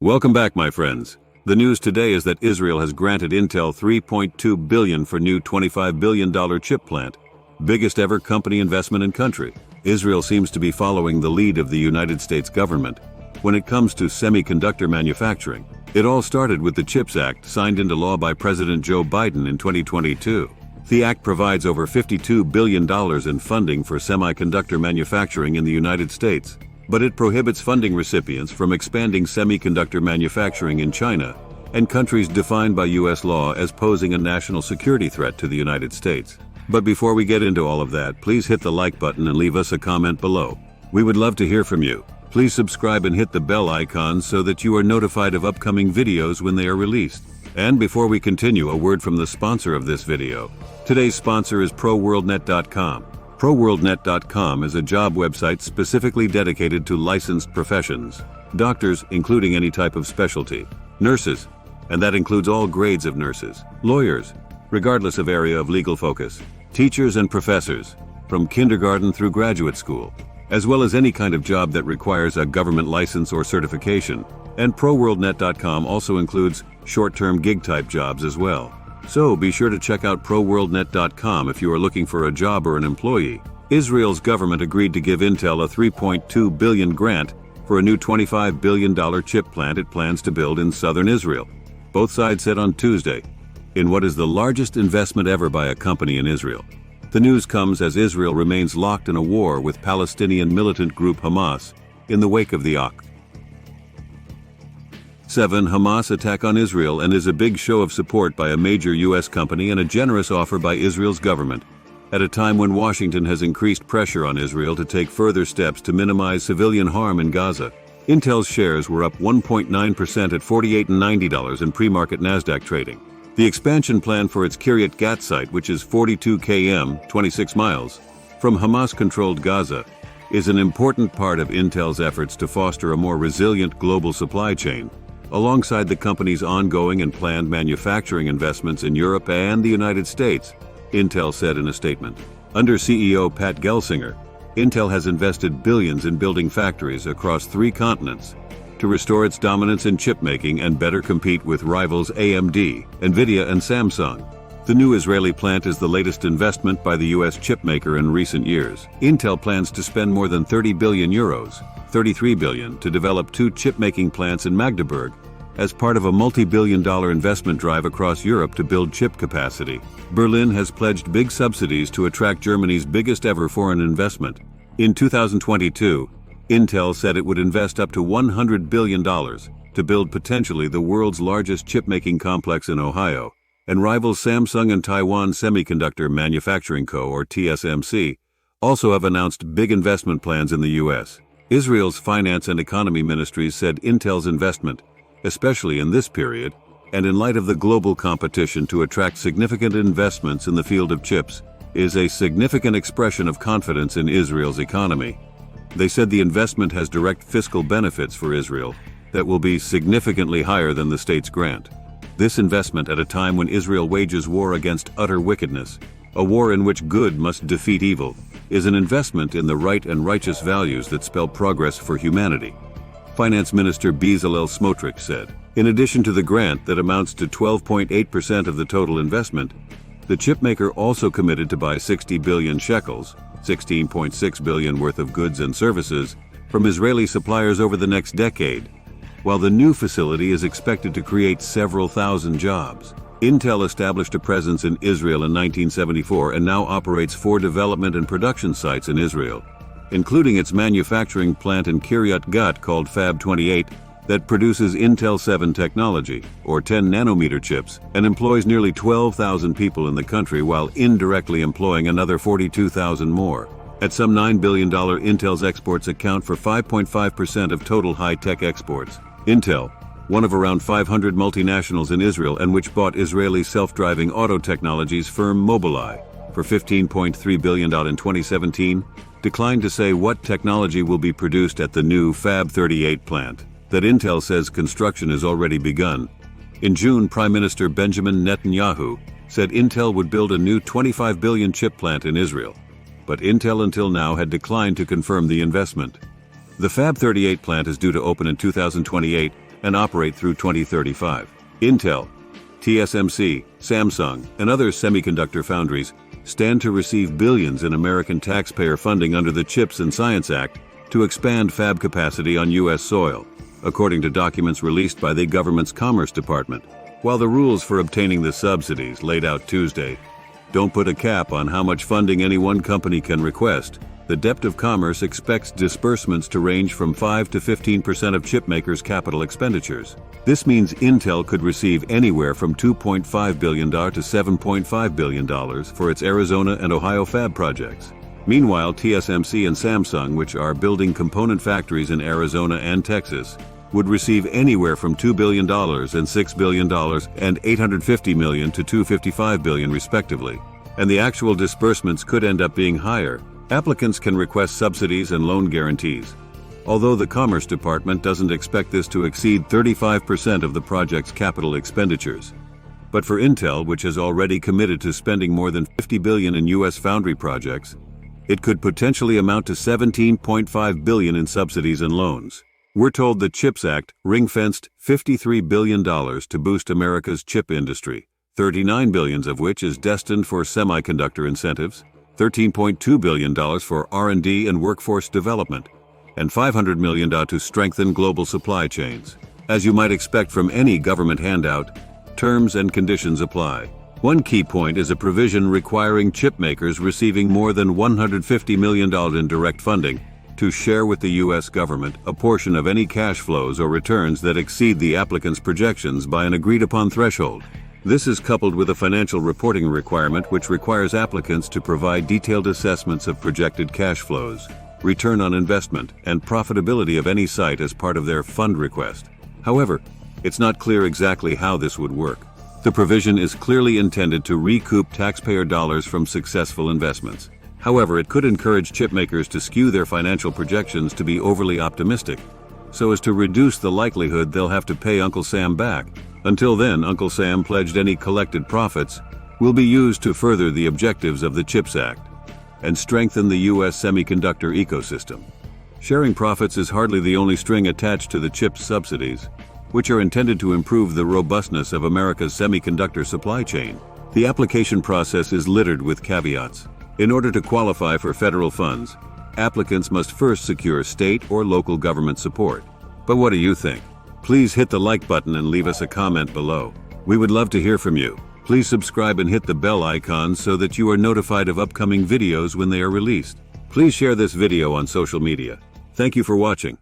Welcome back, my friends. The news today is that Israel has granted Intel $3.2 billion for new $25 billion chip plant, biggest ever company investment in country. Israel seems to be following the lead of the United States government when it comes to semiconductor manufacturing. It all started with the CHIPS Act signed into law by President Joe Biden in 2022. The act provides over $52 billion in funding for semiconductor manufacturing in the United States. But it prohibits funding recipients from expanding semiconductor manufacturing in China and countries defined by U.S. law as posing a national security threat to the United States. But before we get into all of that, please hit the like button and leave us a comment below. We would love to hear from you. Please subscribe and hit the bell icon so that you are notified of upcoming videos when they are released. And before we continue, a word from the sponsor of this video. Today's sponsor is ProWorldNet.com. ProWorldNet.com is a job website specifically dedicated to licensed professions, doctors, including any type of specialty, nurses, and that includes all grades of nurses, lawyers, regardless of area of legal focus, teachers and professors, from kindergarten through graduate school, as well as any kind of job that requires a government license or certification. And ProWorldNet.com also includes short-term gig-type jobs as well. So be sure to check out ProWorldNet.com if you are looking for a job or an employee. Israel's government agreed to give Intel a $3.2 billion grant for a new $25 billion chip plant it plans to build in southern Israel. Both sides said on Tuesday, in what is the largest investment ever by a company in Israel. The news comes as Israel remains locked in a war with Palestinian militant group Hamas in the wake of the October 7 Hamas attack on Israel and is a big show of support by a major U.S. company and a generous offer by Israel's government, at a time when Washington has increased pressure on Israel to take further steps to minimize civilian harm in Gaza. Intel's shares were up 1.9% at $48.90 in pre-market Nasdaq trading. The expansion plan for its Kiryat Gat site, which is 42 km, 26 miles, from Hamas-controlled Gaza, is an important part of Intel's efforts to foster a more resilient global supply chain, alongside the company's ongoing and planned manufacturing investments in Europe and the United States, Intel said in a statement. Under CEO Pat Gelsinger, Intel has invested billions in building factories across 3 continents to restore its dominance in chipmaking and better compete with rivals AMD, Nvidia, and Samsung. The new Israeli plant is the latest investment by the U.S. chipmaker in recent years. Intel plans to spend more than 30 billion euros, 33 billion, to develop 2 chip-making plants in Magdeburg as part of a multi-billion-dollar investment drive across Europe to build chip capacity. Berlin has pledged big subsidies to attract Germany's biggest ever foreign investment. In 2022, Intel said it would invest up to $100 billion to build potentially the world's largest chip-making complex in Ohio, and rivals Samsung and Taiwan Semiconductor Manufacturing Co., or TSMC, also have announced big investment plans in the U.S. Israel's Finance and Economy Ministries said Intel's investment, especially in this period, and in light of the global competition to attract significant investments in the field of chips, is a significant expression of confidence in Israel's economy. They said the investment has direct fiscal benefits for Israel that will be significantly higher than the state's grant. This investment at a time when Israel wages war against utter wickedness, a war in which good must defeat evil, is an investment in the right and righteous values that spell progress for humanity, Finance Minister Bezalel Smotrich said. In addition to the grant that amounts to 12.8% of the total investment, the chipmaker also committed to buy 60 billion shekels, 16.6 billion worth of goods and services, from Israeli suppliers over the next decade, while the new facility is expected to create several thousand jobs. Intel established a presence in Israel in 1974 and now operates 4 development and production sites in Israel, including its manufacturing plant in Kiryat Gat called Fab 28 that produces Intel 7 technology, or 10 nanometer chips, and employs nearly 12,000 people in the country while indirectly employing another 42,000 more. At some $9 billion, Intel's exports account for 5.5% of total high-tech exports. Intel, one of around 500 multinationals in Israel and which bought Israeli self-driving auto technologies firm Mobileye for $15.3 billion in 2017, declined to say what technology will be produced at the new Fab 38 plant, that Intel says construction has already begun. In June, Prime Minister Benjamin Netanyahu said Intel would build a new 25 billion chip plant in Israel, but Intel until now had declined to confirm the investment. The Fab 38 plant is due to open in 2028 and operate through 2035. Intel, TSMC, Samsung, and other semiconductor foundries stand to receive billions in American taxpayer funding under the CHIPS and Science Act to expand fab capacity on U.S. soil, according to documents released by the government's Commerce Department. While the rules for obtaining the subsidies laid out Tuesday don't put a cap on how much funding any one company can request, the Dept of Commerce expects disbursements to range from 5 to 15% of chipmakers' capital expenditures. This means Intel could receive anywhere from $2.5 billion to $7.5 billion for its Arizona and Ohio fab projects. Meanwhile, TSMC and Samsung, which are building component factories in Arizona and Texas, would receive anywhere from $2 billion and $6 billion and $850 million to $255 billion respectively. And the actual disbursements could end up being higher. Applicants can request subsidies and loan guarantees, although the Commerce Department doesn't expect this to exceed 35% of the project's capital expenditures. But for Intel, which has already committed to spending more than $50 billion in U.S. foundry projects, it could potentially amount to $17.5 billion in subsidies and loans. We're told the CHIPS Act ring-fenced $53 billion to boost America's chip industry, $39 billion of which is destined for semiconductor incentives, $13.2 billion for R&D and workforce development, and $500 million to strengthen global supply chains. As you might expect from any government handout, terms and conditions apply. One key point is a provision requiring chip makers receiving more than $150 million in direct funding to share with the U.S. government a portion of any cash flows or returns that exceed the applicant's projections by an agreed-upon threshold. This is coupled with a financial reporting requirement which requires applicants to provide detailed assessments of projected cash flows, return on investment, and profitability of any site as part of their fund request. However, it's not clear exactly how this would work. The provision is clearly intended to recoup taxpayer dollars from successful investments. However, it could encourage chipmakers to skew their financial projections to be overly optimistic, so as to reduce the likelihood they'll have to pay Uncle Sam back. Until then, Uncle Sam pledged any collected profits will be used to further the objectives of the CHIPS Act and strengthen the U.S. semiconductor ecosystem. Sharing profits is hardly the only string attached to the CHIPS subsidies, which are intended to improve the robustness of America's semiconductor supply chain. The application process is littered with caveats. In order to qualify for federal funds, applicants must first secure state or local government support. But what do you think? Please hit the like button and leave us a comment below. We would love to hear from you. Please subscribe and hit the bell icon so that you are notified of upcoming videos when they are released. Please share this video on social media. Thank you for watching.